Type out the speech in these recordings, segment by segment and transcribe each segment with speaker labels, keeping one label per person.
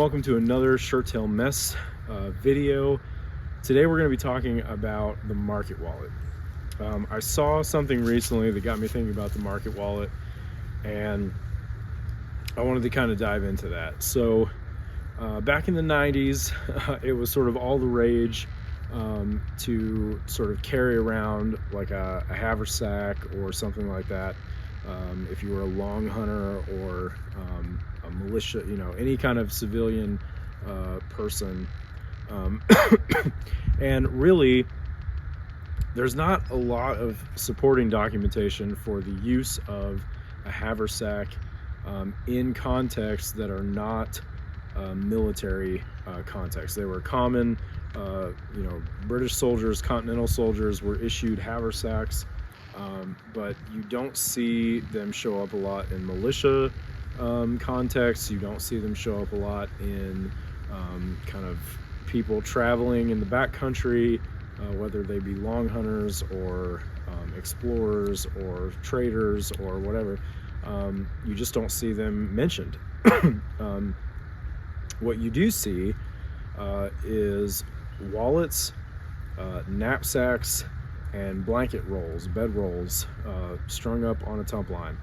Speaker 1: welcome to another Shirt Tail Mess video. Today we're going to be talking about the market wallet. I saw something recently that got me thinking about the market wallet, and I wanted to kind of dive into that. So back in the 90s, it was sort of all the rage to sort of carry around like a haversack or something like that. If you were a Longhunter or a militia, you know, any kind of civilian person. And really, there's not a lot of supporting documentation for the use of a haversack in contexts that are not military contexts. They were common, you know, British soldiers, continental soldiers were issued haversacks. But you don't see them show up a lot in militia contexts. You don't see them show up a lot in kind of people traveling in the backcountry, whether they be long hunters or explorers or traders or whatever. You just don't see them mentioned. What you do see is wallets, knapsacks, and blanket rolls, bed rolls, strung up on a tump line.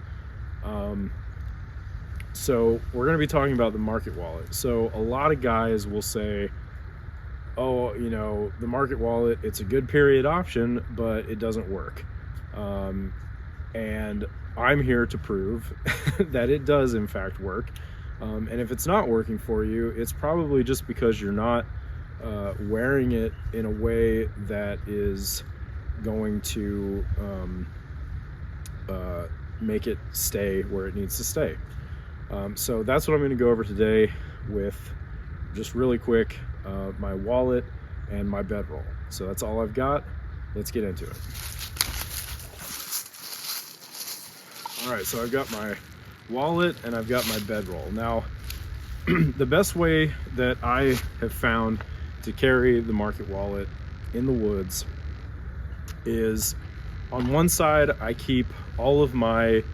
Speaker 1: So we're going to be talking about the market wallet. So a lot of guys will say, oh, you know, the market wallet, it's a good period option, but it doesn't work. And I'm here to prove that it does in fact work. And if it's not working for you, it's probably just because you're not wearing it in a way that is going to make it stay where it needs to stay. So that's what I'm going to go over today with, just really quick, my wallet and my bedroll. So that's all I've got. Let's get into it. All right, so I've got my wallet and I've got my bedroll. Now, the best way that I have found to carry the market wallet in the woods is, on one side I keep all of my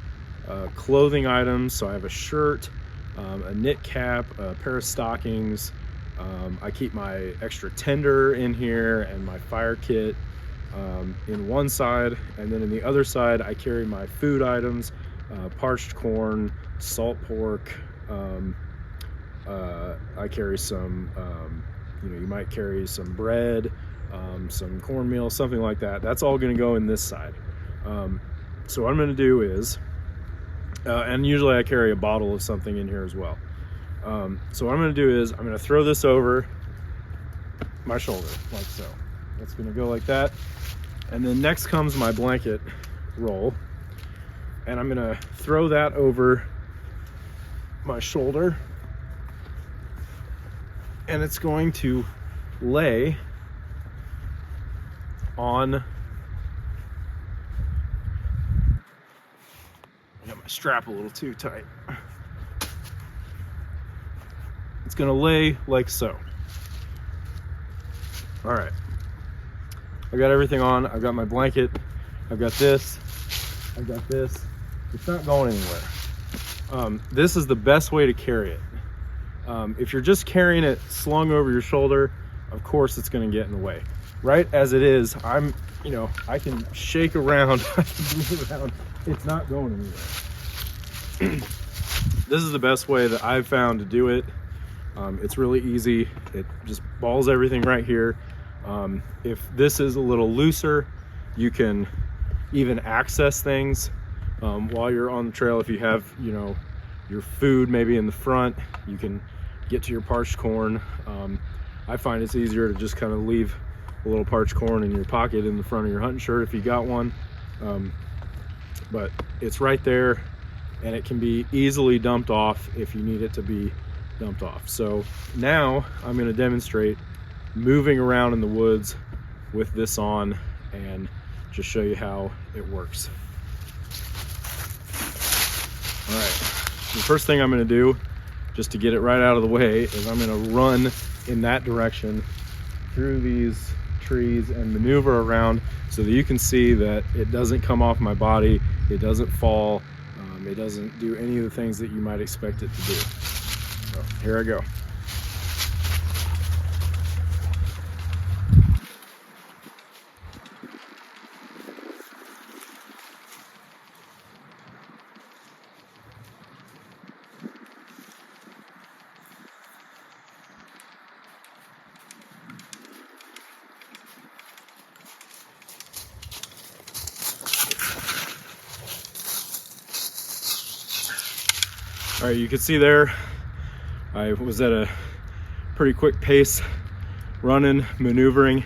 Speaker 1: clothing items. So I have a shirt, a knit cap, a pair of stockings. I keep my extra tender in here and my fire kit in one side, and then in the other side I carry my food items, parched corn, salt pork. I carry some, you know, you might carry some bread, some cornmeal, something like that. That's all going to go in this side. So what I'm going to do is, and usually I carry a bottle of something in here as well. So what I'm going to do is I'm going to throw this over my shoulder like so. It's going to go like that. And then next comes my blanket roll, and I'm going to throw that over my shoulder, and it's going to lay on, I got my strap a little too tight. It's gonna lay like so. All right, I got everything on. I've got my blanket, I've got this, I've got this. It's not going anywhere. This is the best way to carry it. If you're just carrying it slung over your shoulder, of course it's gonna get in the way. Right as it is, you know, I can shake around, I can move around, it's not going anywhere. This is the best way that I've found to do it. It's really easy. It just balls everything right here. If this is a little looser, you can even access things while you're on the trail. If you have, you know, your food maybe in the front, you can get to your parched corn. I find it's easier to just kind of leave a little parched corn in your pocket in the front of your hunting shirt if you got one. But it's right there, and it can be easily dumped off if you need it to be dumped off. So now I'm going to demonstrate moving around in the woods with this on and just show you how it works. All right, the first thing I'm going to do, just to get it right out of the way, is I'm going to run in that direction through these trees and maneuver around so that you can see that it doesn't come off my body, it doesn't fall, it doesn't do any of the things that you might expect it to do. So here I go. All right, you can see there, I was at a pretty quick pace, running, maneuvering.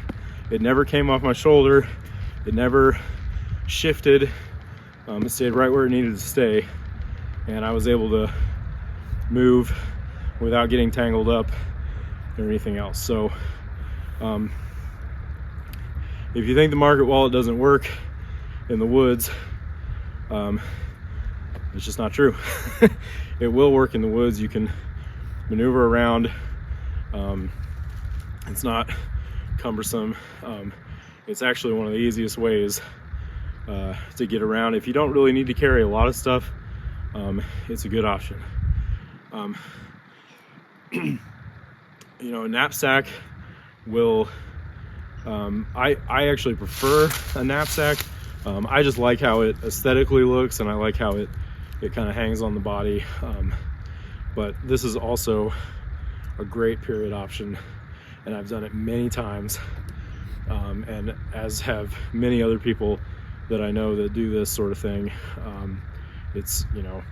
Speaker 1: It never came off my shoulder. It never shifted. It stayed right where it needed to stay. And I was able to move without getting tangled up or anything else. So if you think the market wallet doesn't work in the woods, it's just not true. It will work in the woods. You can maneuver around. It's not cumbersome. It's actually one of the easiest ways to get around. If you don't really need to carry a lot of stuff, it's a good option. You know, a knapsack will, I actually prefer a knapsack. I just like how it aesthetically looks, and I like how it kind of hangs on the body. But this is also a great period option, and I've done it many times, and as have many other people that I know that do this sort of thing. It's, you know,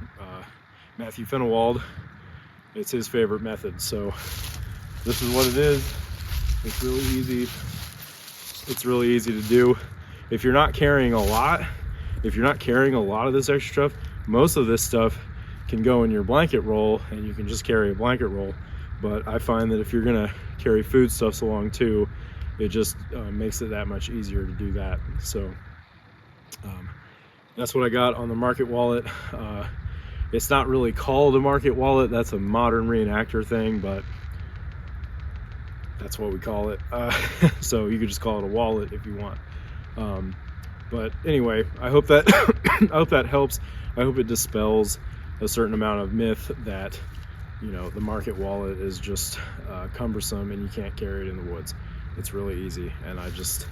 Speaker 1: Matthew Fenewald, it's his favorite method. So this is what it is. It's really easy. It's really easy to do. If you're not carrying a lot, of this extra stuff, most of this stuff can go in your blanket roll, and you can just carry a blanket roll. But I find that if you're gonna carry foodstuffs along too, it just makes it that much easier to do that. So that's what I got on the market wallet. It's not really called a market wallet. That's a modern reenactor thing, but that's what we call it. So you could just call it a wallet if you want. But anyway, I hope that I hope that helps. I hope it dispels a certain amount of myth that, you know, the market wallet is just cumbersome and you can't carry it in the woods. It's really easy, and I just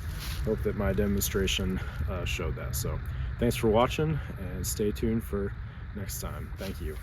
Speaker 1: hope that my demonstration showed that. So thanks for watching, and stay tuned for next time. Thank you.